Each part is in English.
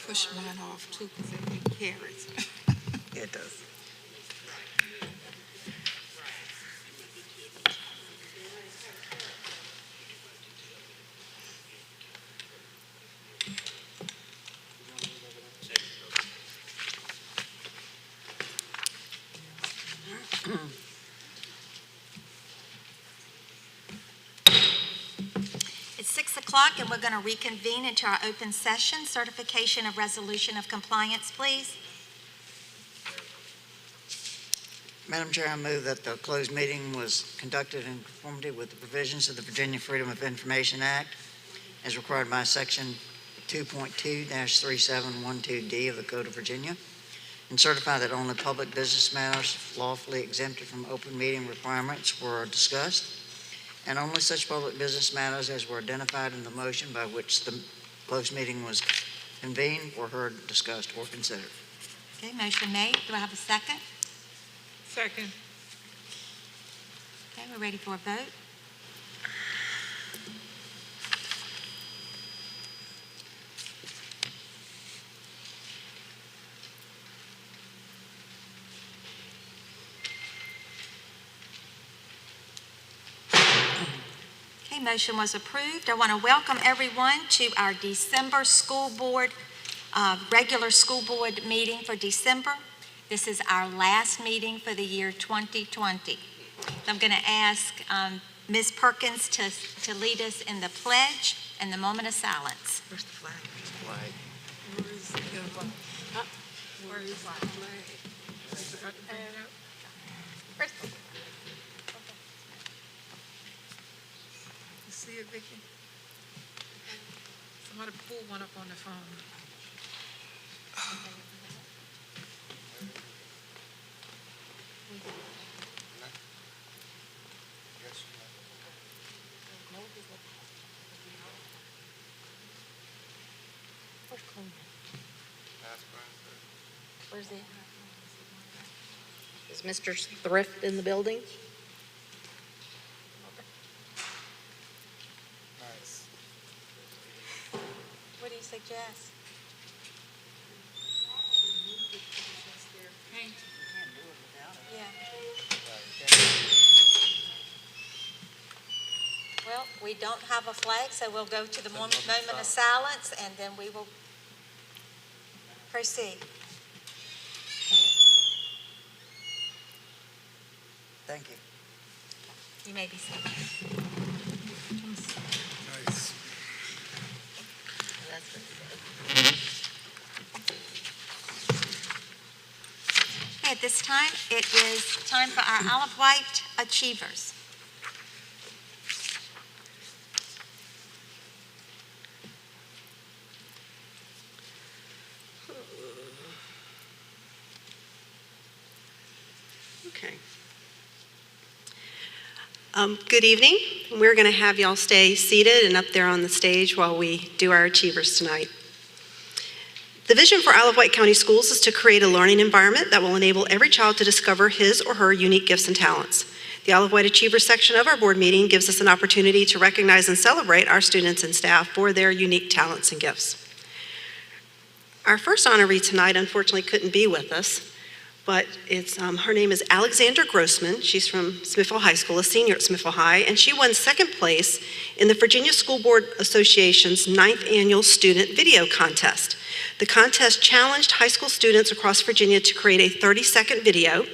push mine off too, because it carries. It does. It's 6 o'clock, and we're going to reconvene into our open session. Certification of resolution of compliance, please. Madam Chair, I move that the closed meeting was conducted in conformity with the provisions of the Virginia Freedom of Information Act as required by Section 2.2-3712D of the Code of Virginia, and certify that only public business matters lawfully exempted from open meeting requirements were discussed, and only such public business matters as were identified in the motion by which the closed meeting was convened were heard, discussed, or considered. Okay, motion made. Do I have a second? Second. Okay, we're ready for a vote. Okay, motion was approved. I want to welcome everyone to our December school board, regular school board meeting for December. This is our last meeting for the year 2020. So I'm going to ask Ms. Perkins to lead us in the pledge and the moment of silence. Where's the flag? Flag. Where is the flag? Where is the flag? Where's the You see it, Vicki? Somebody pull one up on the phone. Where's it? Is Mr. Thrift in the building? Nice. What do you suggest? Yeah. Well, we don't have a flag, so we'll go to the moment of silence, and then we will proceed. Thank you. You may be seated. Nice. Okay, at this time, it is time for our Isle of Wight Achievers. Okay. Good evening. We're going to have y'all stay seated and up there on the stage while we do our Achievers tonight. The vision for Isle of Wight County Schools is to create a learning environment that will enable every child to discover his or her unique gifts and talents. The Isle of Wight Achievers section of our board meeting gives us an opportunity to recognize and celebrate our students and staff for their unique talents and gifts. Our first honoree tonight unfortunately couldn't be with us, but her name is Alexandra Grossman. She's from Smithfield High School, a senior at Smithfield High, and she won second place in the Virginia School Board Association's 9th annual student video contest. The contest challenged high school students across Virginia to create a 30-second video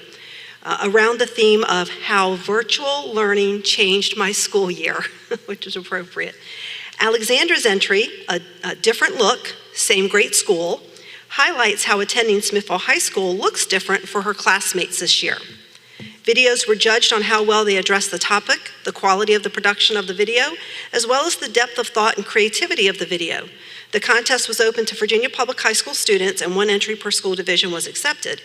around the theme of how virtual learning changed my school year, which is appropriate. Alexandra's entry, a different look, same great school, highlights how attending Smithfield High School looks different for her classmates this year. Videos were judged on how well they addressed the topic, the quality of the production of the video, as well as the depth of thought and creativity of the video. The contest was open to Virginia Public High School students, and one entry per school division was accepted.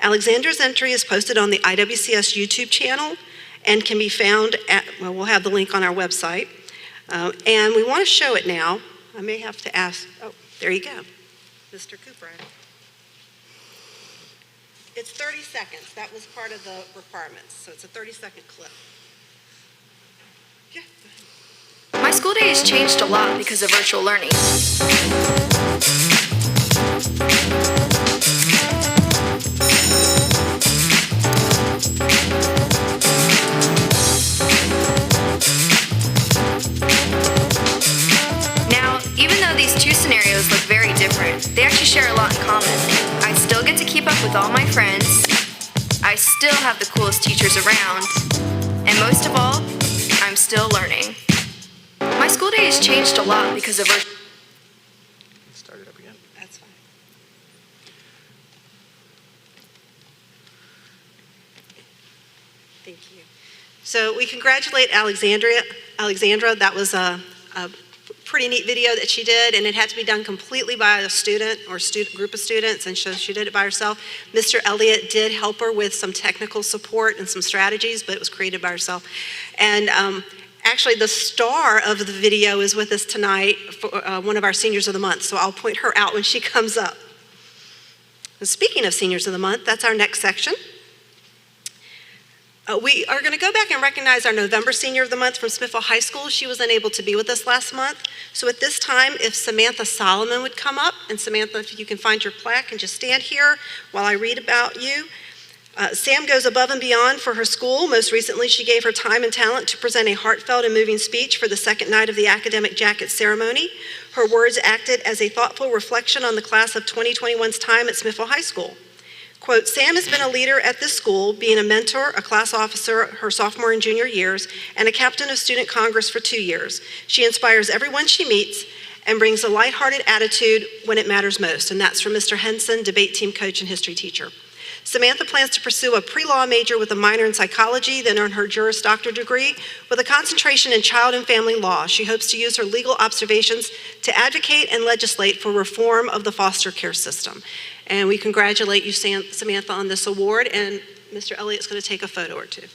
Alexandra's entry is posted on the IWCS YouTube channel and can be found at, well, we'll have the link on our website. And we want to show it now. I may have to ask, oh, there you go. Mr. Cooper. It's 30 seconds. That was part of the requirements. So it's a 30-second clip. Yeah. My school day has changed a lot because of virtual learning. still have the coolest teachers around. And most of all, I'm still learning. My school day has changed a lot because of Start it up again. That's fine. Thank you. So we congratulate Alexandra. That was a pretty neat video that she did, and it had to be done completely by a student or group of students, and so she did it by herself. Mr. Elliott did help her with some technical support and some strategies, but it was created by herself. And actually, the star of the video is with us tonight, for one of our Seniors of the Month, so I'll point her out when she comes up. And speaking of Seniors of the Month, that's our next section. We are going to go back and recognize our November Senior of the Month from Smithfield High School. She was unable to be with us last month. So at this time, if Samantha Solomon would come up, and Samantha, if you can find your plaque and just stand here while I read about you. Sam goes above and beyond for her school. Most recently, she gave her time and talent to present a heartfelt and moving speech for the second night of the academic jacket ceremony. Her words acted as a thoughtful reflection on the class of 2021's time at Smithfield High School. Quote, Sam has been a leader at this school, being a mentor, a class officer her sophomore and junior years, and a captain of Student Congress for 2 years. She inspires everyone she meets and brings a lighthearted attitude when it matters most, and that's from Mr. Henson, debate team coach and history teacher. Samantha plans to pursue a pre-law major with a minor in psychology, then earn her Juris Doctor degree with a concentration in child and family law. She hopes to use her legal observations to advocate and legislate for reform of the foster care system. And we congratulate you, Samantha, on this award, and Mr. Elliott's going to take a photo or two.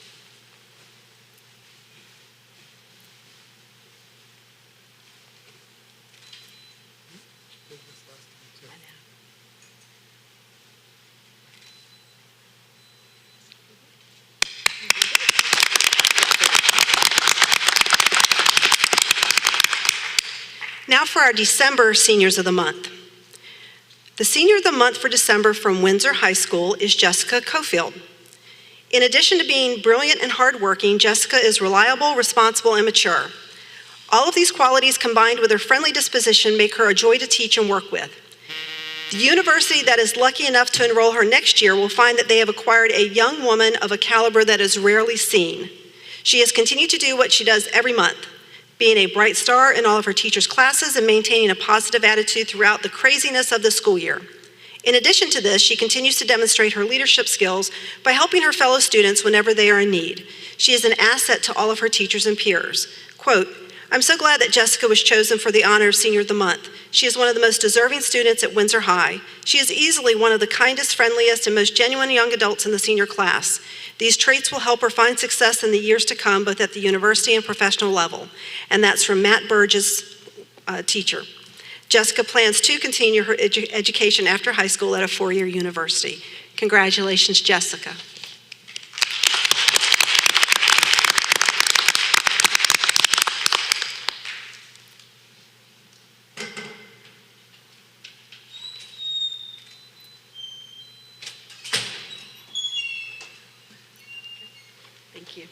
Now for our December Seniors of the Month. The Senior of the Month for December from Windsor High School is Jessica Cofield. In addition to being brilliant and hardworking, Jessica is reliable, responsible, and mature. All of these qualities combined with her friendly disposition make her a joy to teach and work with. The university that is lucky enough to enroll her next year will find that they have acquired a young woman of a caliber that is rarely seen. She has continued to do what she does every month, being a bright star in all of her teachers' classes and maintaining a positive attitude throughout the craziness of the school year. In addition to this, she continues to demonstrate her leadership skills by helping her fellow students whenever they are in need. She is an asset to all of her teachers and peers. Quote, I'm so glad that Jessica was chosen for the honor of Senior of the Month. She is one of the most deserving students at Windsor High. She is easily one of the kindest, friendliest, and most genuine young adults in the senior class. These traits will help her find success in the years to come, both at the university and professional level. And that's from Matt Burgess, teacher. Jessica plans to continue her education after high school at a 4-year university. Congratulations, Jessica. Thank you.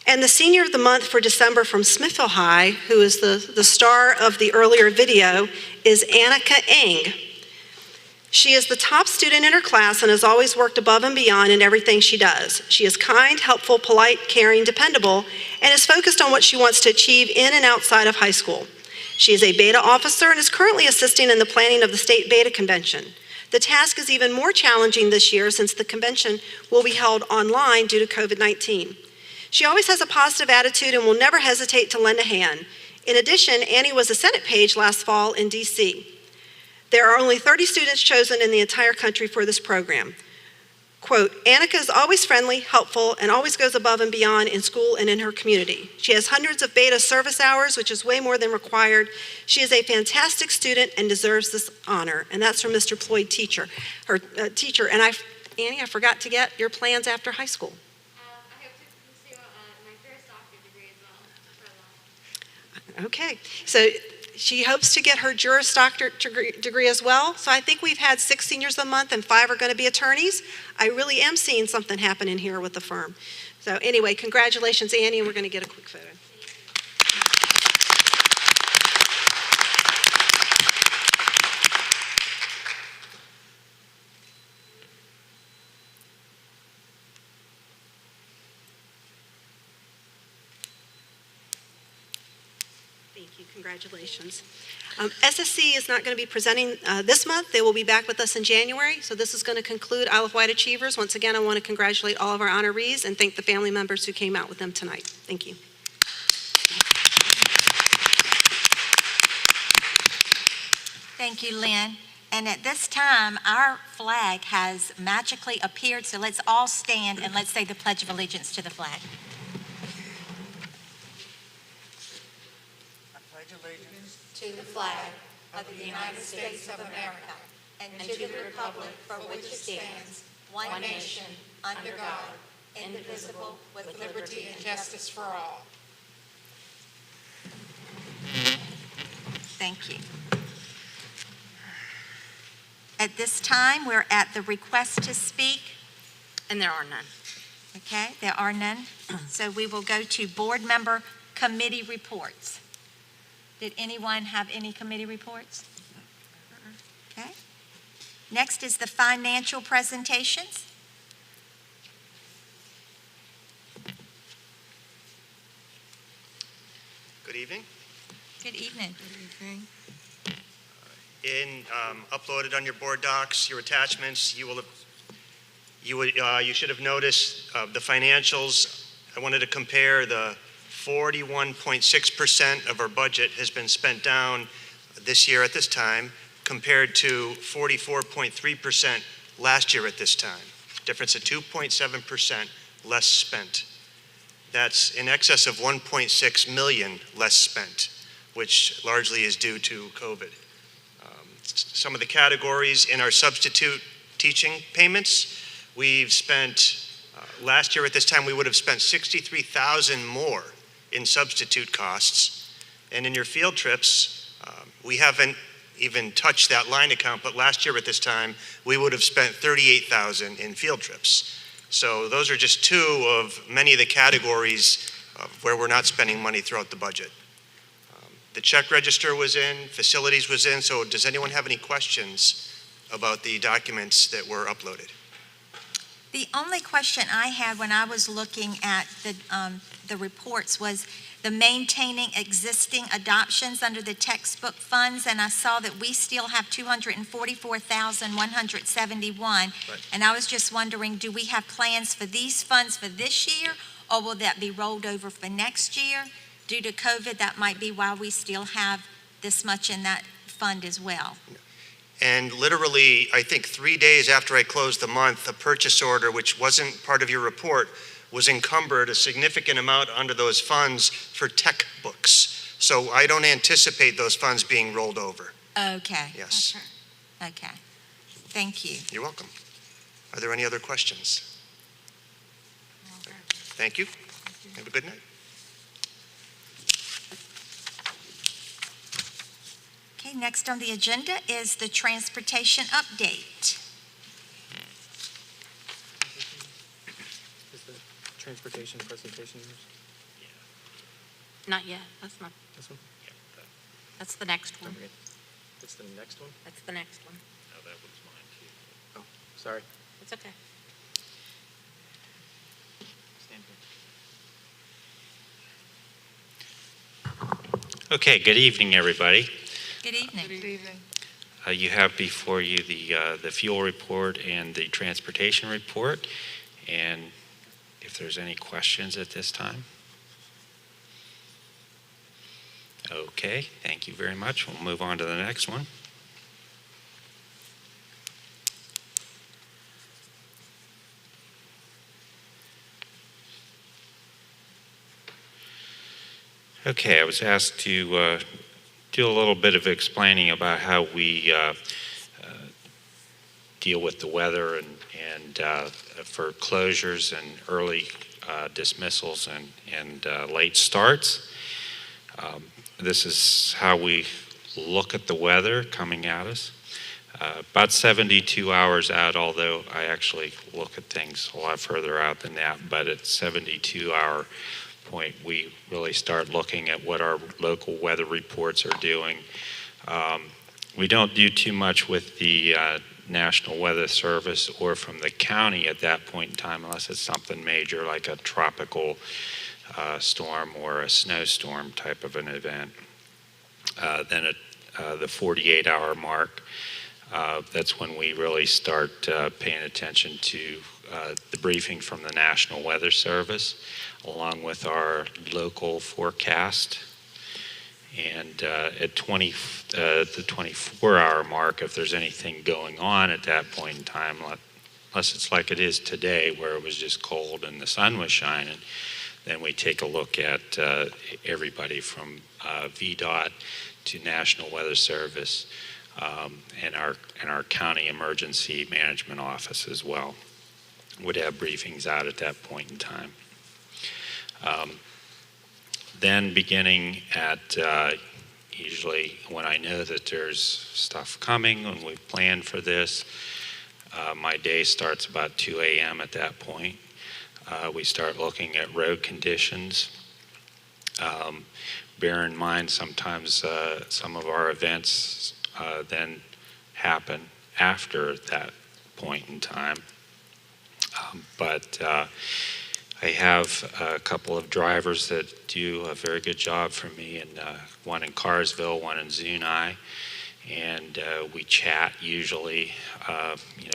And the Senior of the Month for December from Smithfield High, who is the star of the earlier video, is Annika Eng. She is the top student in her class and has always worked above and beyond in everything she does. She is kind, helpful, polite, caring, dependable, and is focused on what she wants to achieve in and outside of high school. She is a beta officer and is currently assisting in the planning of the state beta convention. The task is even more challenging this year since the convention will be held online due to COVID-19. She always has a positive attitude and will never hesitate to lend a hand. In addition, Annie was a Senate page last fall in DC. There are only 30 students chosen in the entire country for this program. Quote, Annika is always friendly, helpful, and always goes above and beyond in school and in her community. She has hundreds of beta service hours, which is way more than required. She is a fantastic student and deserves this honor. And that's from Mr. Floyd, teacher. Her teacher. And Annie, I forgot to get your plans after high school. I hope to pursue my first doctorate degree as well. Okay, so she hopes to get her Juris Doctor degree as well. So I think we've had 6 Seniors of the Month and 5 are going to be attorneys. I really am seeing something happen in here with the firm. So anyway, congratulations, Annie, and we're going to get a quick photo. Thank you. Congratulations. SSC is not going to be presenting this month. They will be back with us in January. So this is going to conclude Isle of Wight Achievers. Once again, I want to congratulate all of our honorees and thank the family members who came out with them tonight. Thank you. Thank you, Lynn. And at this time, our flag has magically appeared, so let's all stand and let's say the Pledge of Allegiance to the flag. I pledge allegiance To the flag of the United States of America and to the republic for which it stands, one nation, under God, indivisible, with liberty and justice for all. Thank you. At this time, we're at the request to speak. And there are none. Okay, there are none. So we will go to board member committee reports. Did anyone have any committee reports? Okay. Next is the financial presentations. Good evening. Good evening. Uploaded on your board docs, your attachments, you should have noticed the financials. I wanted to compare the 41.6% of our budget has been spent down this year at this time compared to 44.3% last year at this time. Difference of 2.7% less spent. That's in excess of 1.6 million less spent, which largely is due to COVID. Some of the categories in our substitute teaching payments, we've spent, last year at this time, we would have spent $63,000 more in substitute costs. And in your field trips, we haven't even touched that line account, but last year at this time, we would have spent $38,000 in field trips. So those are just two of many of the categories where we're not spending money throughout the budget. The check register was in, facilities was in, so does anyone have any questions about the documents that were uploaded? The only question I had when I was looking at the reports was the maintaining existing adoptions under the textbook funds, and I saw that we still have $244,171. Right. And I was just wondering, do we have plans for these funds for this year, or will that be rolled over for next year? Due to COVID, that might be why we still have this much in that fund as well. And literally, I think 3 days after I closed the month, a purchase order, which wasn't part of your report, was encumbered a significant amount under those funds for tech books. So I don't anticipate those funds being rolled over. Okay. Yes. Okay. Thank you. You're welcome. Are there any other questions? Thank you. Have a good night. Okay, next on the agenda is the transportation update. Is the transportation presentation yours? Not yet. That's not, This one? that's the next one. Okay. It's the next one? That's the next one. Oh, that was mine too. Oh, sorry. It's okay. Stand here. Okay, good evening, everybody. Good evening. Good evening. You have before you the fuel report and the transportation report. And if there's any questions at this time. Okay, thank you very much. We'll move on to the next one. Okay, I was asked to do a little bit of explaining about how we deal with the weather and for closures and early dismissals and late starts. This is how we look at the weather coming at us. About 72 hours out, although I actually look at things a lot further out than that, but at 72-hour point, we really start looking at what our local weather reports are doing. We don't do too much with the National Weather Service or from the county at that point in time, unless it's something major like a tropical storm or a snowstorm type of an event. Then at the 48-hour mark, that's when we really start paying attention to the briefing from the National Weather Service, along with our local forecast. And at the 24-hour mark, if there's anything going on at that point in time, unless it's like it is today where it was just cold and the sun was shining, then we take a look at everybody from VDOT to National Weather Service and our county emergency management office as well. Would have briefings out at that point in time. Then beginning at usually when I know that there's stuff coming, when we've planned for this, my day starts about 2 a.m. at that point. We start looking at road conditions. Bear in mind, sometimes some of our events then happen after that point in time. But I have a couple of drivers that do a very good job for me, and one in Carsville, one in Zuni, and we chat usually,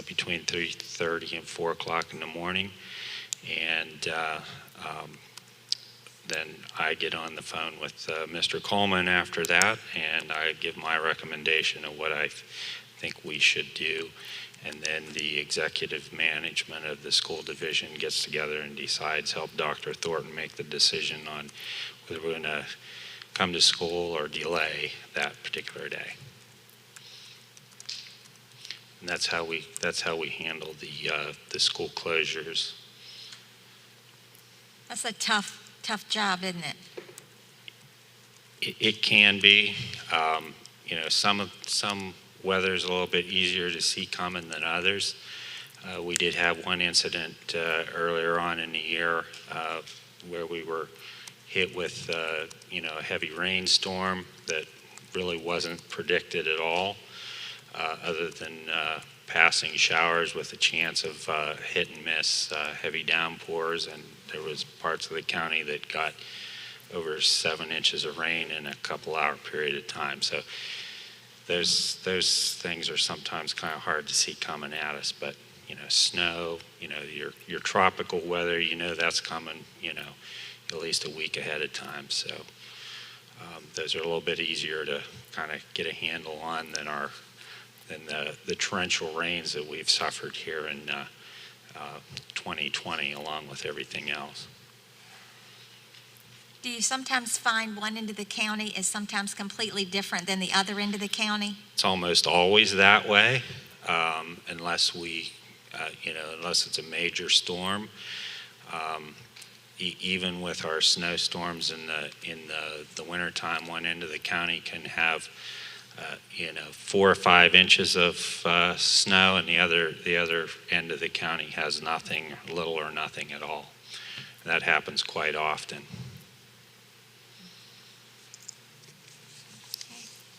between 3:30 and 4 o'clock in the morning, and then I get on the phone with Mr. Coleman after that, and I give my recommendation of what I think we should do. And then the executive management of the school division gets together and decides, help Dr. Thornton make the decision on whether we're going to come to school or delay that particular day. And that's how we handle the school closures. That's a tough job, isn't it? It can be. Some weather's a little bit easier to see coming than others. We did have one incident earlier on in the year where we were hit with a heavy rainstorm that really wasn't predicted at all, other than passing showers with a chance of hit and miss, heavy downpours, and there was parts of the county that got over 7 inches of rain in a couple-hour period of time. So those things are sometimes kind of hard to see coming at us, but snow, your tropical weather, that's coming, at least a week ahead of time. So those are a little bit easier to kind of get a handle on than the torrential rains that we've suffered here in 2020, along with everything else. Do you sometimes find one end of the county is sometimes completely different than the other end of the county? It's almost always that way, unless unless it's a major storm. Even with our snowstorms in the wintertime, one end of the county can have 4 or 5 inches of snow, and the other end of the county has nothing, little or nothing at all. And that happens quite often.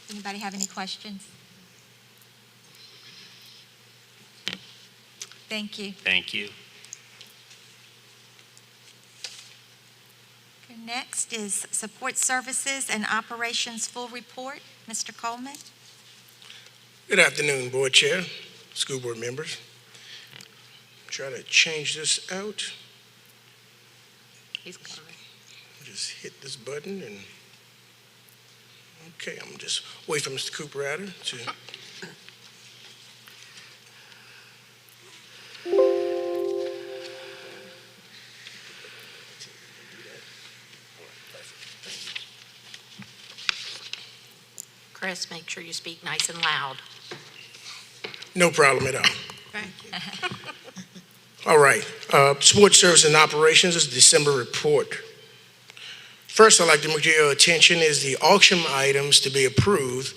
Anybody have any questions? Thank you. Thank you. Okay, next is Support Services and Operations Full Report. Mr. Coleman. Good afternoon, Board Chair, school board members. Try to change this out. He's coming. Just hit this button and, okay, I'm just wait for Mr. Cooper to. Chris, make sure you speak nice and loud. No problem at all. Thank you. All right, Support Service and Operations is December report. First, I'd like to bring to your attention is the auction items to be approved.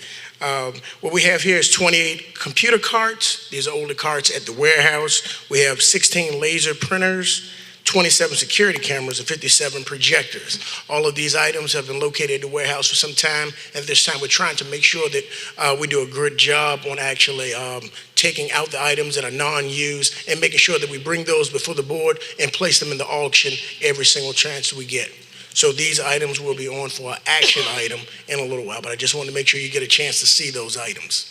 What we have here is 28 computer carts. These are older carts at the warehouse. We have 16 laser printers, 27 security cameras, and 57 projectors. All of these items have been located at the warehouse for some time, and at this time we're trying to make sure that we do a good job on actually taking out the items that are non-used and making sure that we bring those before the board and place them in the auction every single chance we get. So these items will be on for an action item in a little while, but I just wanted to make sure you get a chance to see those items.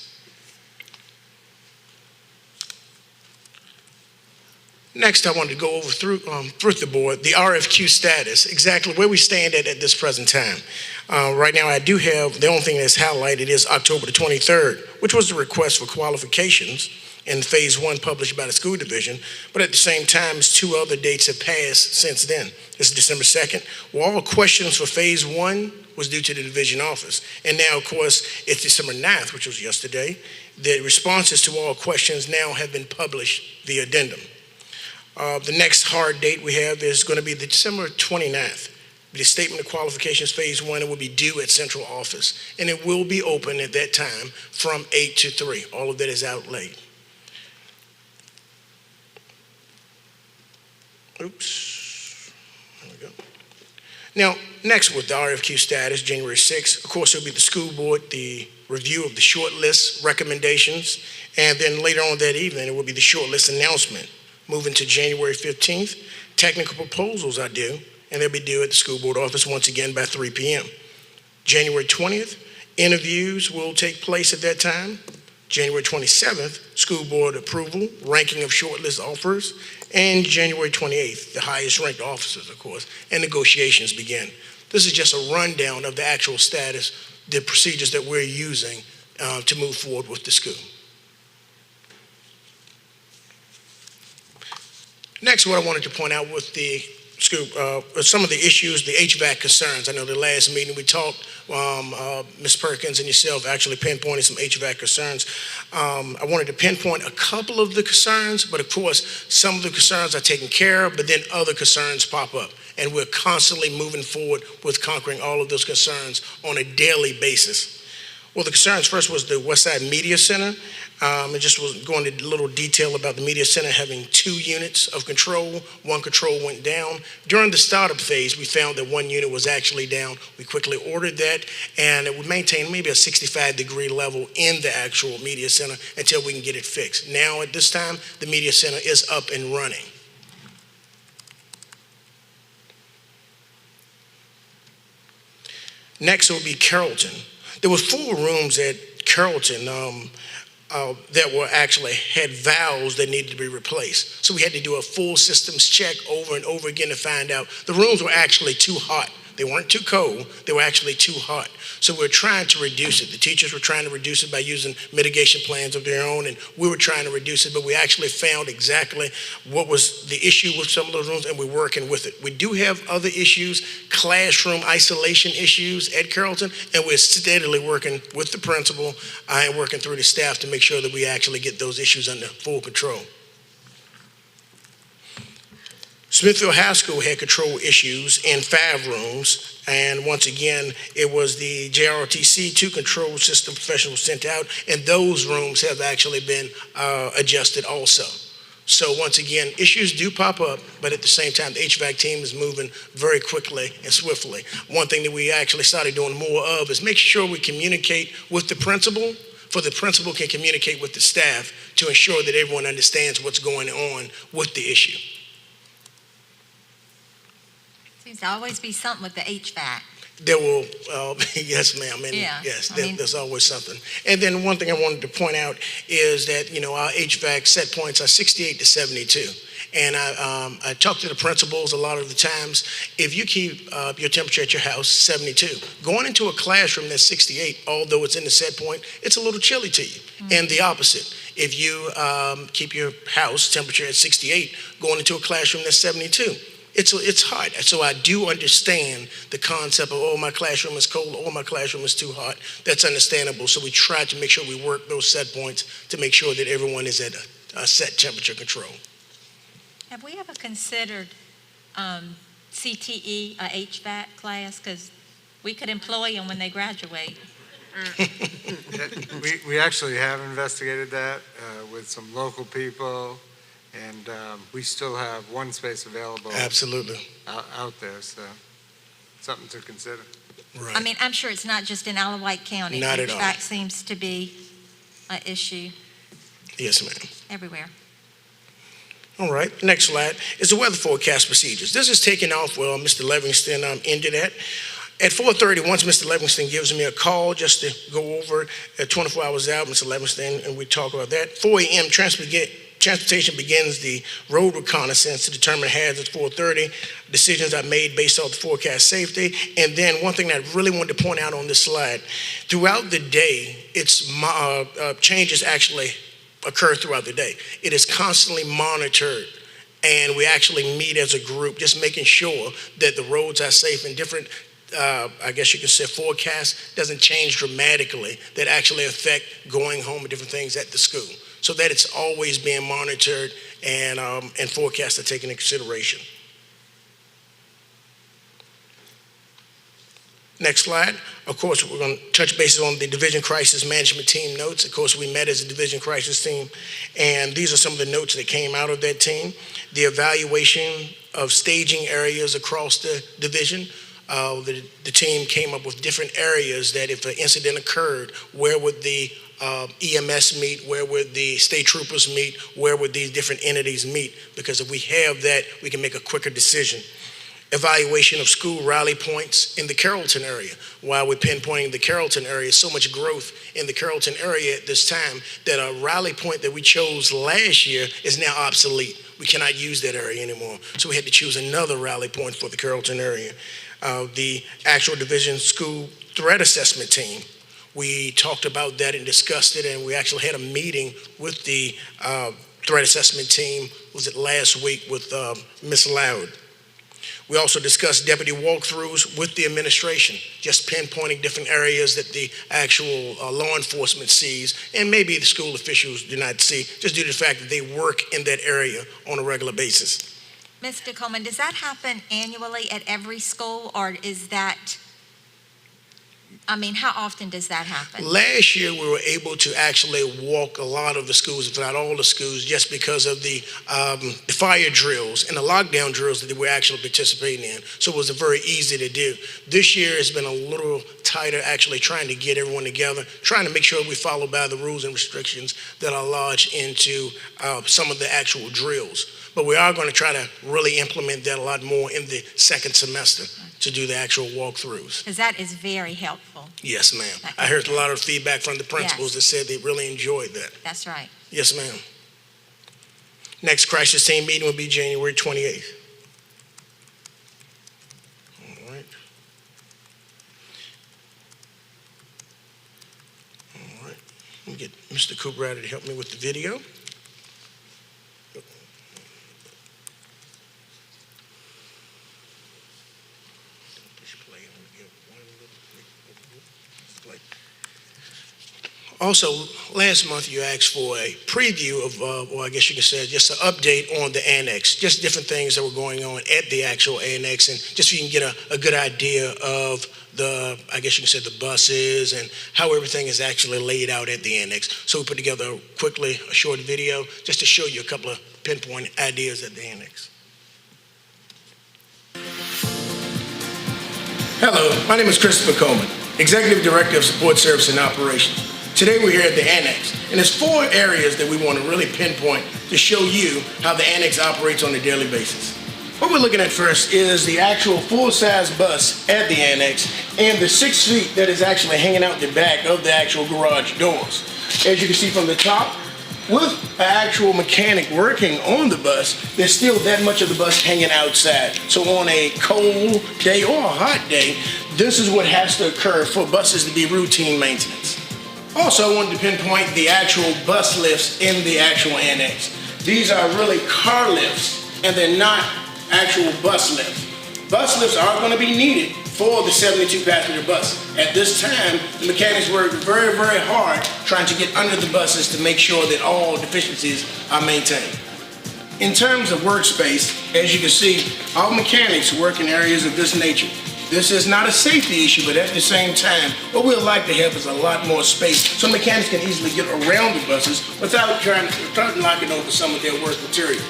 Next, I wanted to go over through the board, the RFQ status, exactly where we stand at this present time. Right now, I do have, the only thing that's highlighted is October the 23rd, which was the request for qualifications in phase 1 published by the school division, but at the same time, 2 other dates have passed since then. This is December 2nd. Well, all questions for phase 1 was due to the division office. And now, of course, it's December 9th, which was yesterday. The responses to all questions now have been published via addendum. The next hard date we have is going to be the December 29th. The statement of qualifications phase 1, it will be due at central office, and it will be open at that time from 8 to 3. All of that is out late. Oops. There we go. Now, next with the RFQ status, January 6th, of course, it'll be the school board, the review of the short list recommendations, and then later on that evening, it will be the short list announcement. Moving to January 15th, technical proposals are due, and they'll be due at the school board office once again by 3 p.m. January 20th, interviews will take place at that time. January 27th, school board approval, ranking of shortlist offers, and January 28th, the highest ranked officers, of course, and negotiations begin. This is just a rundown of the actual status, the procedures that we're using to move forward with the school. Next, what I wanted to point out with the school, some of the issues, the HVAC concerns. I know the last meeting we talked, Ms. Perkins and yourself actually pinpointed some HVAC concerns. I wanted to pinpoint a couple of the concerns, but of course, some of the concerns are taken care of, but then other concerns pop up. And we're constantly moving forward with conquering all of those concerns on a daily basis. Well, the concerns first was the Westside Media Center. It just was going into a little detail about the media center having 2 units of control. 1 control went down. During the startup phase, we found that 1 unit was actually down. We quickly ordered that, and it would maintain maybe a 65-degree level in the actual media center until we can get it fixed. Now, at this time, the media center is up and running. Next will be Carrollton. There were 4 rooms at Carrollton that were actually had valves that needed to be replaced. So we had to do a full systems check over and over again to find out the rooms were actually too hot. They weren't too cold, they were actually too hot. So we're trying to reduce it. The teachers were trying to reduce it by using mitigation plans of their own, and we were trying to reduce it, but we actually found exactly what was the issue with some of those rooms, and we're working with it. We do have other issues, classroom isolation issues at Carrollton, and we're steadily working with the principal and working through the staff to make sure that we actually get those issues under full control. Smithfield High School had control issues in 5 rooms, and once again, it was the JRTC 2 control system professionals sent out, and those rooms have actually been adjusted also. So once again, issues do pop up, but at the same time, the HVAC team is moving very quickly and swiftly. One thing that we actually started doing more of is make sure we communicate with the principal, for the principal can communicate with the staff to ensure that everyone understands what's going on with the issue. Seems to always be something with the HVAC. There will, yes, ma'am, and Yeah, yes, I mean- there's always something. And then one thing I wanted to point out is that, our HVAC set points are 68 to 72. And I talk to the principals a lot of the times. If you keep your temperature at your house 72, going into a classroom that's 68, although it's in the set point, it's a little chilly to you. And the opposite. If you keep your house temperature at 68, going into a classroom that's 72, it's hot. So I do understand the concept of, oh, my classroom is cold, or my classroom is too hot. That's understandable. So we try to make sure we work those set points to make sure that everyone is at a set temperature control. Have we ever considered CTE, a HVAC class? Because we could employ them when they graduate. We actually have investigated that with some local people, and we still have 1 space available. Absolutely. Out there, so something to consider. Right. I mean, I'm sure it's not just in White County. Not at all. HVAC seems to be an issue Yes, ma'am. everywhere. All right, next slide is the weather forecast procedures. This is taking off where Mr. Livingston ended at. At 4:30, once Mr. Livingston gives me a call just to go over 24 hours out, Mr. Livingston, and we talk about that. 4 a.m., transportation begins the road reconnaissance to determine hazards. 4:30, decisions are made based off the forecast safety. And then one thing that I really wanted to point out on this slide, throughout the day, changes actually occur throughout the day. It is constantly monitored, and we actually meet as a group, just making sure that the roads are safe and different, I guess you could say, forecast doesn't change dramatically that actually affect going home and different things at the school. So that it's always being monitored and forecasts are taken into consideration. Next slide. Of course, we're going to touch bases on the Division Crisis Management Team notes. Of course, we met as a Division Crisis Team, and these are some of the notes that came out of that team. The evaluation of staging areas across the division. The team came up with different areas that if an incident occurred, where would the EMS meet, where would the state troopers meet, where would these different entities meet? Because if we have that, we can make a quicker decision. Evaluation of school rally points in the Carrollton area. While we're pinpointing the Carrollton area, so much growth in the Carrollton area at this time that a rally point that we chose last year is now obsolete. We cannot use that area anymore. So we had to choose another rally point for the Carrollton area. The actual division school threat assessment team. We talked about that and discussed it, and we actually had a meeting with the threat assessment team, was it last week, with Ms. Loud. We also discussed deputy walkthroughs with the administration, just pinpointing different areas that the actual law enforcement sees, and maybe the school officials do not see, just due to the fact that they work in that area on a regular basis. Mr. Coleman, does that happen annually at every school, or is that, how often does that happen? Last year, we were able to actually walk a lot of the schools, if not all the schools, just because of the fire drills and the lockdown drills that we're actually participating in. So it was very easy to do. This year has been a little tighter, actually trying to get everyone together, trying to make sure we follow by the rules and restrictions that are lodged into some of the actual drills. But we are going to try to really implement that a lot more in the second semester to do the actual walkthroughs. Because that is very helpful. Yes, ma'am. I heard a lot of feedback from the principals that said they really enjoyed that. That's right. Yes, ma'am. Next crisis team meeting will be January 28th. All right. All right. Let me get Mr. Cooper to help me with the video. Also, last month you asked for a preview of, or I guess you could say just an update on the annex, just different things that were going on at the actual annex, and just so you can get a good idea of the, I guess you can say the buses and how everything is actually laid out at the annex. So we put together quickly a short video just to show you a couple of pinpoint ideas at the annex. Hello, my name is Christopher Coleman, Executive Director of Support Service and Operations. Today we're here at the Annex, and there's 4 areas that we want to really pinpoint to show you how the Annex operates on a daily basis. What we're looking at first is the actual full-size bus at the Annex and the 6 feet that is actually hanging out the back of the actual garage doors. As you can see from the top, with an actual mechanic working on the bus, there's still that much of the bus hanging outside. So on a cold day or a hot day, this is what has to occur for buses to be routine maintenance. Also, I wanted to pinpoint the actual bus lifts in the actual annex. These are really car lifts, and they're not actual bus lifts. Bus lifts are going to be needed for the 72-passenger bus. At this time, the mechanics work very, very hard trying to get under the buses to make sure that all deficiencies are maintained. In terms of workspace, as you can see, all mechanics work in areas of this nature. This is not a safety issue, but at the same time, what we'd like to have is a lot more space so mechanics can easily get around the buses without trying to knock it over some of their work materials.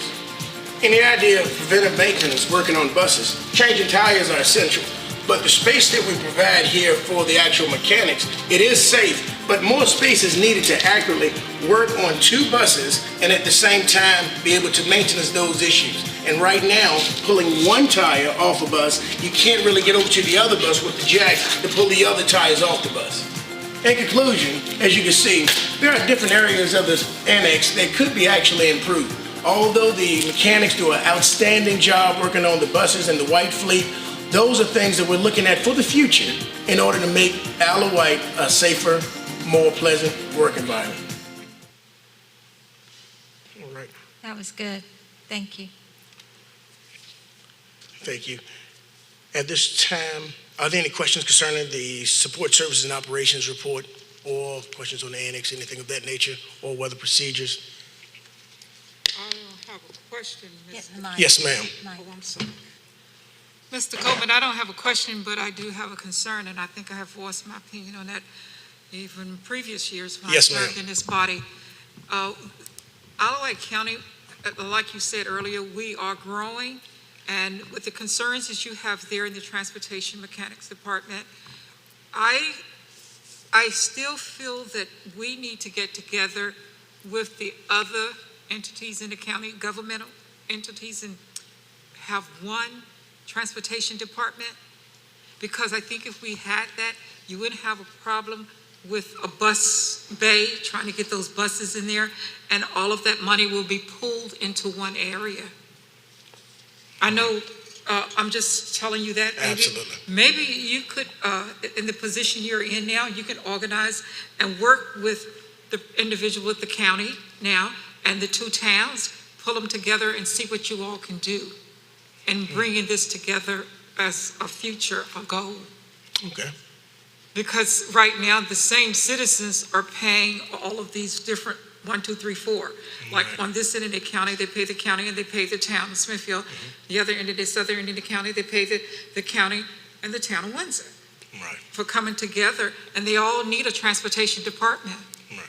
In the idea of preventive maintenance working on buses, changing tires are essential, but the space that we provide here for the actual mechanics, it is safe but more space is needed to accurately work on 2 buses and at the same time be able to maintenance those issues. And right now, pulling one tire off a bus, you can't really get over to the other bus with the jack to pull the other tires off the bus. In conclusion, as you can see, there are different areas of this annex that could be actually improved. Although the mechanics do an outstanding job working on the buses and the white fleet, those are things that we're looking at for the future in order to make Isle of Wight a safer, more pleasant work environment. All right. That was good. Thank you. Thank you. At this time, are there any questions concerning the support services and operations report, or questions on the annex, anything of that nature, or weather procedures? I don't have a question, Mr. Yes, ma'am. Oh, I'm sorry. Mr. Coleman, I don't have a question, but I do have a concern, and I think I have voiced my opinion on that even previous years when Yes, I served ma'am. in this body. Isle of Wight County, like you said earlier, we are growing, and with the concerns that you have there in the Transportation Mechanics Department, I still feel that we need to get together with the other entities in the county, governmental entities, and have one transportation department, because I think if we had that, you wouldn't have a problem with a bus bay, trying to get those buses in there, and all of that money will be pulled into one area. I know, I'm just telling you that. Absolutely. Maybe you could, in the position you're in now, you can organize and work with the individual with the county now and the 2 towns, pull them together and see what you all can do in bringing this together as a future, a goal. Okay. Because right now, the same citizens are paying all of these different 1, 2, 3, 4. Like on this end of the county, they pay the county and they pay the town of Smithfield. The other end of this other end of the county, they pay the county and the town of Windsor. Right. For coming together, and they all need a transportation department. Right.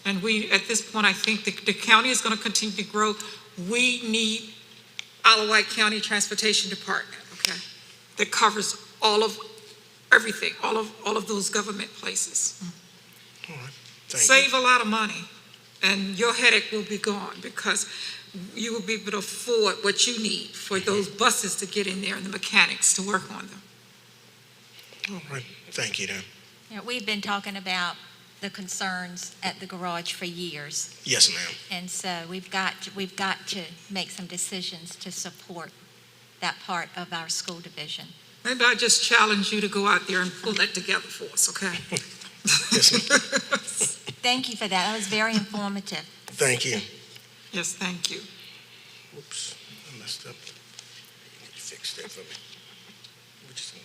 And we, at this point, I think the county is going to continue to grow. We need Isle of Wight County Transportation Department, okay, that covers all of everything, all of those government places. All right. Thank Save a lot of money, and your headache will be gone, because you will be able to afford what you need for those buses to get in there and the mechanics to work on them. you. All right. Thank you, then. Yeah, we've been talking about the concerns at the garage for years, Yes, ma'am. and so we've got to make some decisions to support that part of our school division. Maybe I just challenge you to go out there and pull that together for us, okay? Yes, ma'am. Thank you for that. That was very informative. Thank you. Yes, thank you. Oops, I messed up. Can you fix that for me? We're just gonna-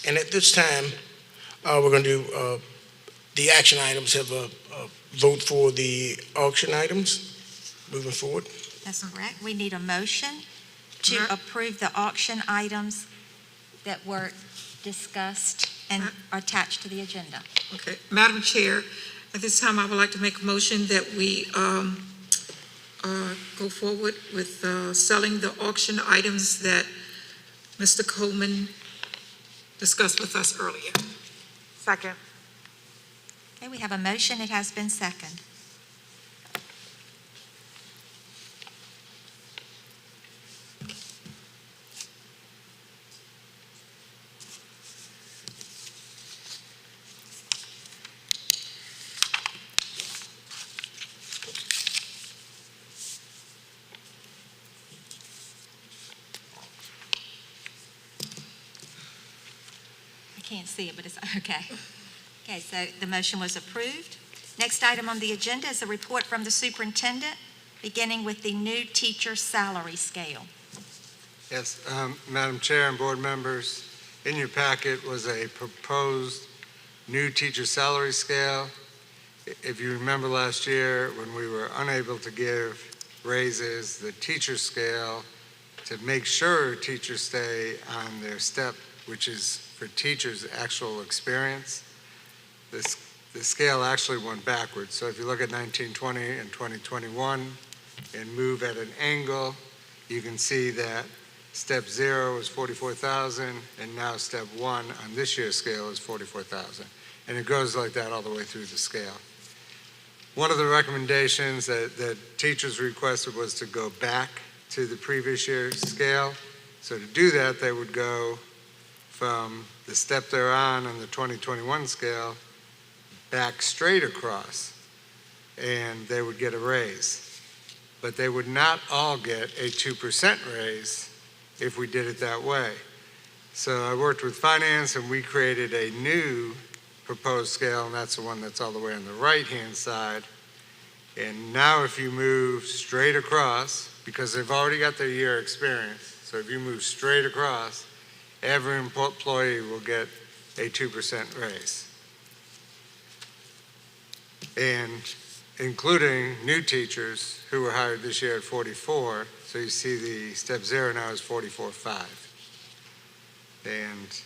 And at this time, we're going to do the action items, have a vote for the auction items moving forward. That's correct. We need a motion to Ma- approve the auction items that were discussed and are attached to the agenda. Okay, Madam Chair, at this time, I would like to make a motion that we go forward with selling the auction items that Mr. Coleman discussed with us earlier. Second. Okay, we have a motion. It has been seconded. Can't see it, but it's okay. Okay, so the motion was approved. Next item on the agenda is a report from the superintendent, beginning with the new teacher salary scale. Yes, Madam Chair and board members, in your packet was a proposed new teacher salary scale. If you remember last year, when we were unable to give raises, the teacher scale, to make sure teachers stay on their step, which is for teachers' actual experience, the scale actually went backwards. So if you look at 1920 and 2021 and move at an angle, you can see that Step 0 is 44,000, and now step 1 on this year's scale is 44,000. And it goes like that all the way through the scale. One of the recommendations that teachers requested was to go back to the previous year's scale. So to do that, they would go from the step they're on the 2021 scale back straight across, and they would get a raise. But they would not all get a 2% raise if we did it that way. So I worked with finance, and we created a new proposed scale, and that's the one that's all the way on the right-hand side. And now if you move straight across, because they've already got their year experience, so if you move straight across, every employee will get a 2% raise. And including new teachers who were hired this year at 44, so you see the step 0 now is 44.5. And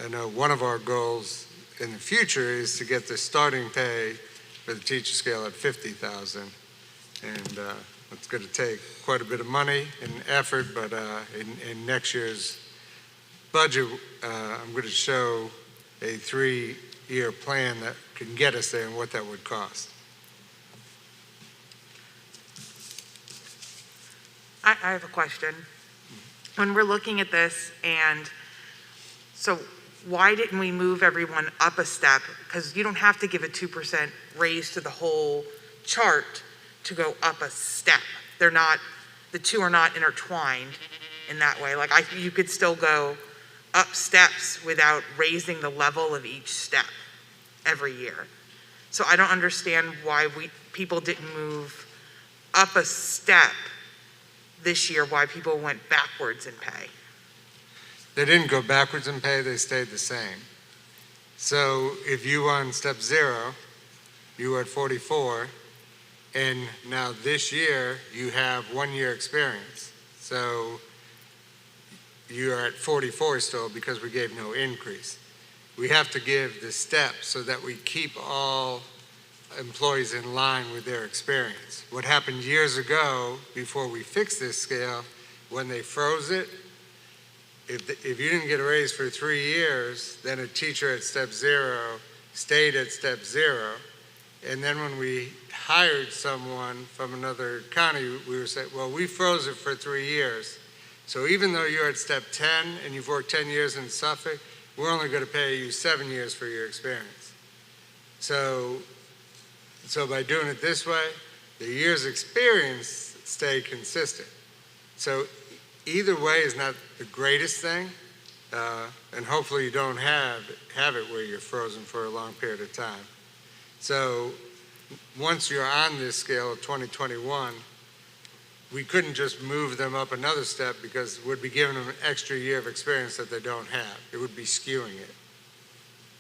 I know one of our goals in the future is to get the starting pay for the teacher scale at 50,000. And it's going to take quite a bit of money and effort, but in next year's budget, I'm going to show a 3-year plan that can get us there and what that would cost. I have a question. When we're looking at this, and so why didn't we move everyone up a step? Because you don't have to give a 2% raise to the whole chart to go up a step. They're not, the two are not intertwined in that way. Like you could still go up steps without raising the level of each step every year. So I don't understand why people didn't move up a step this year, why people went backwards in pay. They didn't go backwards in pay, they stayed the same. So if you on step 0, you were at 44, and now this year you have 1 year experience. So you are at 44 still because we gave no increase. We have to give the steps so that we keep all employees in line with their experience. What happened years ago, before we fixed this scale, when they froze it, if you didn't get a raise for 3 years, then a teacher at step 0 stayed at step 0. And then when we hired someone from another county, we were saying, well, we froze it for 3 years. So even though you're at step 10 and you've worked 10 years in Suffolk, we're only going to pay you 7 years for your experience. So by doing it this way, the year's experience stay consistent. So either way is not the greatest thing, and hopefully you don't have it where you're frozen for a long period of time. So once you're on this scale of 2021, we couldn't just move them up another step because we'd be giving them an extra year of experience that they don't have. It would be skewing it.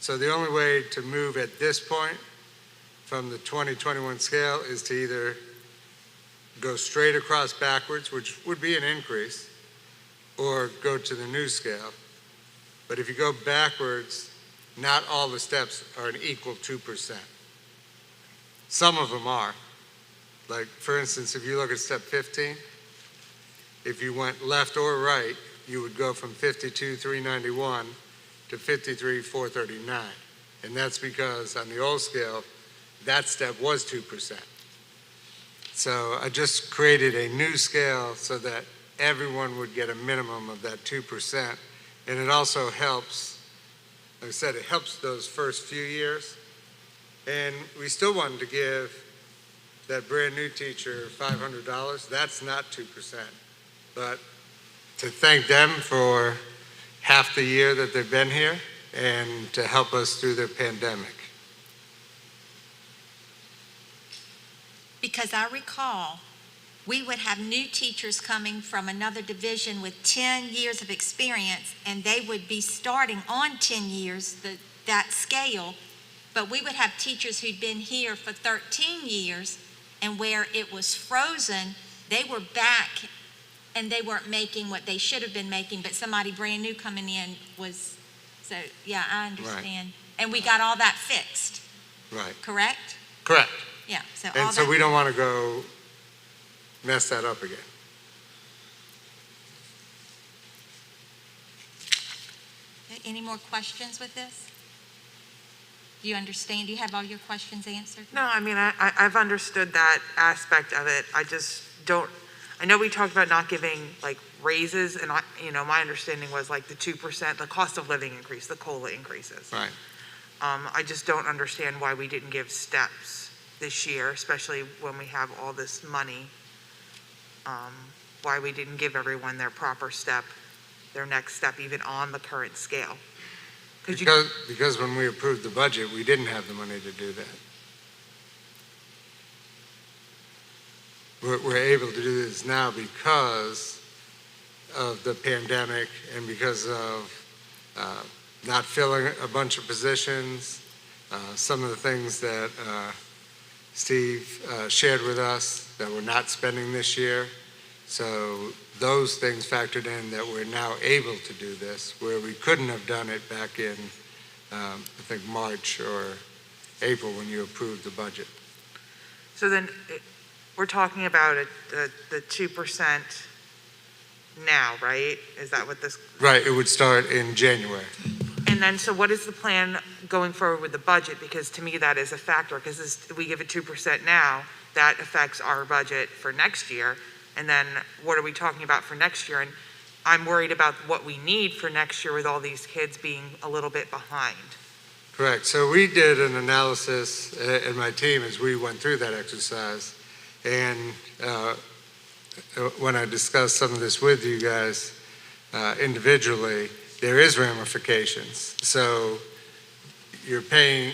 So the only way to move at this point from the 2021 scale is to either go straight across backwards, which would be an increase, or go to the new scale. But if you go backwards, not all the steps are an equal 2%. Some of them are. Like, for instance, if you look at step 15, if you went left or right, you would go from 52,391 to 53,439. And that's because on the old scale, that step was 2%. So I just created a new scale so that everyone would get a minimum of that 2%. And it also helps, like I said, it helps those first few years. And we still wanted to give that brand new teacher $500. That's not 2%. But to thank them for half the year that they've been here and to help us through the pandemic. Because I recall, we would have new teachers coming from another division with 10 years of experience, and they would be starting on 10 years, that scale, but we would have teachers who'd been here for 13 years, and where it was frozen, they were back, and they weren't making what they should have been making, but somebody brand new coming in was, so, yeah, I understand. Right. And we got all that fixed. Right. Correct? Correct. Yeah. So and so we don't want to go mess that up again. Any more questions with this? Do you understand? Do you have all your questions answered? No, I mean, I've understood that aspect of it. I just don't, I know we talked about not giving like raises, and my understanding was like the 2%, the cost of living increase, the COLA increases. Right. I just don't understand why we didn't give steps this year, especially when we have all this money. Why we didn't give everyone their proper step, their next step, even on the current scale. Because when we approved the budget, we didn't have the money to do that. We're able to do this now because of the pandemic and because of not filling a bunch of positions, some of the things that Steve shared with us that we're not spending this year. So those things factored in that we're now able to do this, where we couldn't have done it back in, I think, March or April when you approved the budget. So then we're talking about the 2% now, right? Is that what this? Right, it would start in January. And then, so what is the plan going forward with the budget? Because to me, that is a factor, because if we give it 2% now, that affects our budget for next year. And then what are we talking about for next year? And I'm worried about what we need for next year with all these kids being a little bit behind. Correct. So we did an analysis in my team as we went through that exercise. And when I discussed some of this with you guys individually, there is ramifications. So you're paying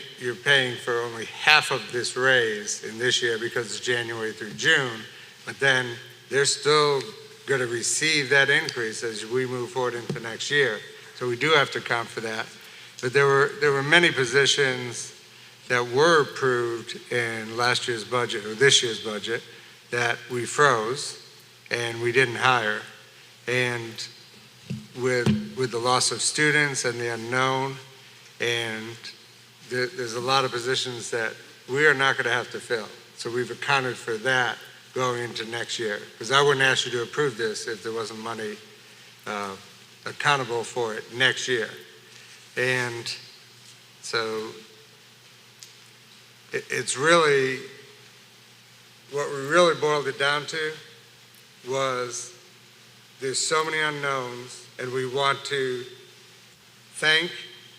for only half of this raise in this year because it's January through June, but then they're still going to receive that increase as we move forward into next year. So we do have to account for that. But there were many positions that were approved in last year's budget or this year's budget that we froze and we didn't hire. And with the loss of students and the unknown, and there's a lot of positions that we are not going to have to fill. So we've accounted for that going into next year. Because I wouldn't ask you to approve this if there wasn't money accountable for it next year. And so it's really, what we really boiled it down to was there's so many unknowns, and we want to thank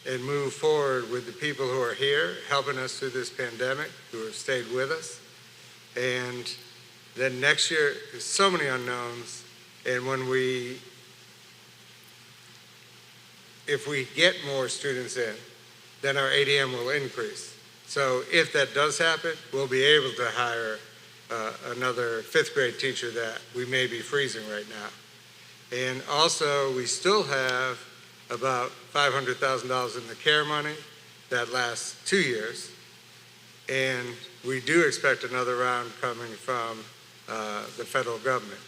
and move forward with the people who are here helping us through this pandemic, who have stayed with us. And then next year, there's so many unknowns, and if we get more students in, then our ADM will increase. So if that does happen, we'll be able to hire another fifth grade teacher that we may be freezing right now. And also, we still have about $500,000 in the CARE money that lasts 2 years. And we do expect another round coming from the federal government.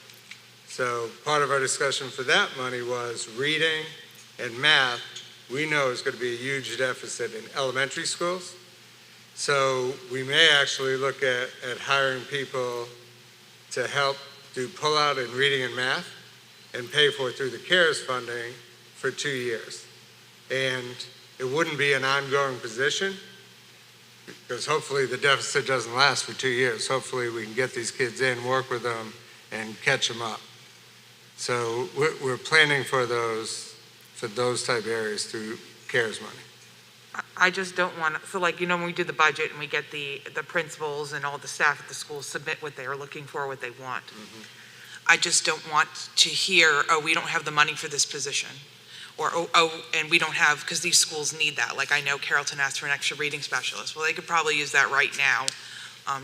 So part of our discussion for that money was reading and math. We know is going to be a huge deficit in elementary schools. So we may actually look at hiring people to help do pull-out in reading and math and pay for it through the CARES funding for 2 years. And it wouldn't be an ongoing position because hopefully the deficit doesn't last for 2 years. Hopefully we can get these kids in, work with them, and catch them up. So we're planning for those type areas through CARES money. I just don't want to, so like, when we do the budget and we get the principals and all the staff at the school submit what they are looking for, what they want. Mm-hmm. I just don't want to hear, oh, we don't have the money for this position. Or, and we don't have, because these schools need that. Like I know Carrollton asked for an extra reading specialist. Well, they could probably use that right now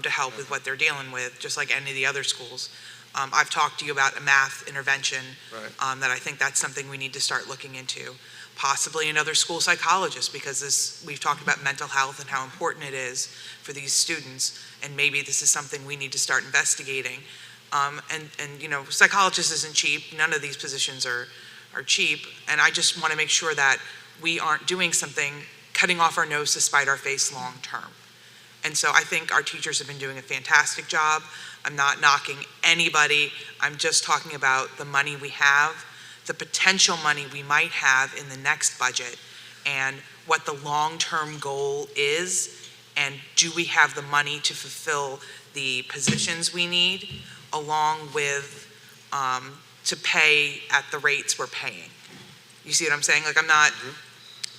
to help with what they're dealing with, just like any of the other schools. I've talked to you about a math intervention, right. That I think that's something we need to start looking into. Possibly another school psychologist, because we've talked about mental health and how important it is for these students, and maybe this is something we need to start investigating. And psychologist isn't cheap. None of these positions are cheap, and I just want to make sure that we aren't doing something, cutting off our nose to spite our face long term. And so I think our teachers have been doing a fantastic job. I'm not knocking anybody. I'm just talking about the money we have. the potential money we might have in the next budget and what the long-term goal is, and do we have the money to fulfill the positions we need, along with to pay at the rates we're paying. You see what I'm saying? Like,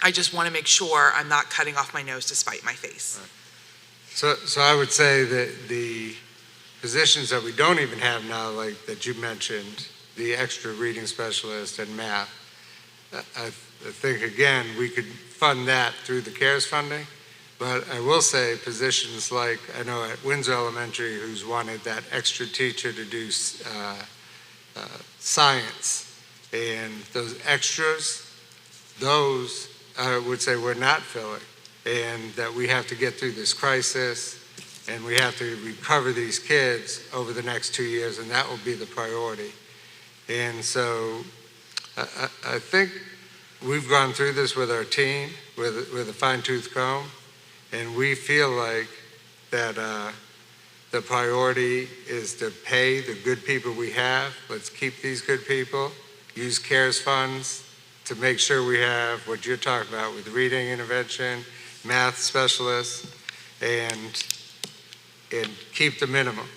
I just want to make sure I'm not cutting off my nose to spite my face. So I would say that the positions that we don't even have now, like that you mentioned, the extra reading specialist and math, I think, again, we could fund that through the CARES funding. But I will say positions like, I know at Windsor Elementary, who's wanted that extra teacher to do science, and those extras, those I would say we're not filling, and that we have to get through this crisis, and we have to recover these kids over the next 2 years, and that will be the priority. And so I think we've gone through this with our team with a fine-tooth comb, and we feel like that the priority is to pay the good people we have. Let's keep these good people, use CARES funds to make sure we have what you're talking about with reading intervention, math specialists, and keep the minimum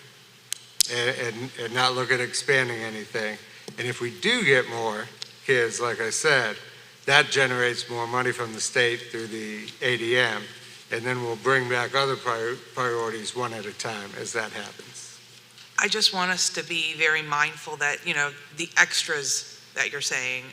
and not look at expanding anything. And if we do get more kids, like I said, that generates more money from the state through the ADM, and then we'll bring back other priorities one at a time as that happens. I just want us to be very mindful that, the extras that you're saying,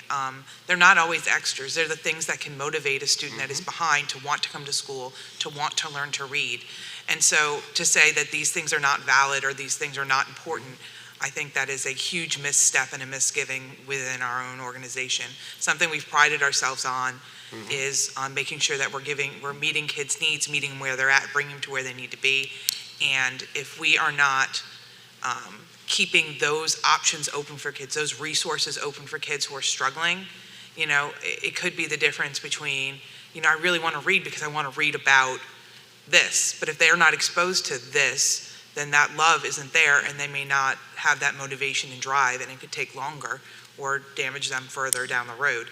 they're not always extras. They're the things that can motivate a student that is behind to want to come to school, to want to learn to read. And so to say that these things are not valid or these things are not important, I think that is a huge misstep and a misgiving within our own organization. Something we've prided ourselves on is on making sure that we're meeting kids' needs, meeting them where they're at, bringing them to where they need to be. And if we are not keeping those options open for kids, those resources open for kids who are struggling, it could be the difference between, I really want to read because I want to read about this, but if they're not exposed to this, then that love isn't there, and they may not have that motivation and drive, and it could take longer or damage them further down the road.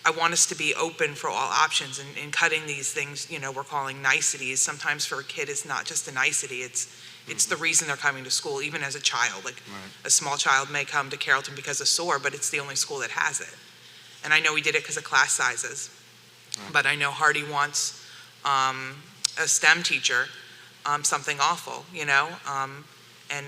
I want us to be open for all options, and in cutting these things, we're calling niceties. Sometimes for a kid, it's not just a nicety, it's the reason they're coming to school, even as a child. Like, a small child may come to Carrollton because of SOAR, but it's the only school that has it. And I know we did it because of class sizes, but I know Hardy wants a STEM teacher, something awful, and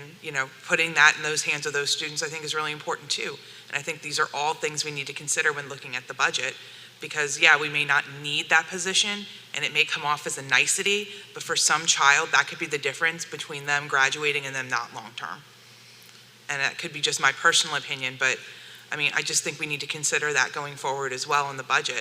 putting that in those hands of those students, I think, is really important too. And I think these are all things we need to consider when looking at the budget, because we may not need that position and it may come off as a nicety, but for some child that could be the difference between them graduating and them not long-term. And that could be just my personal opinion, but I just think we need to consider that going forward as well in the budget.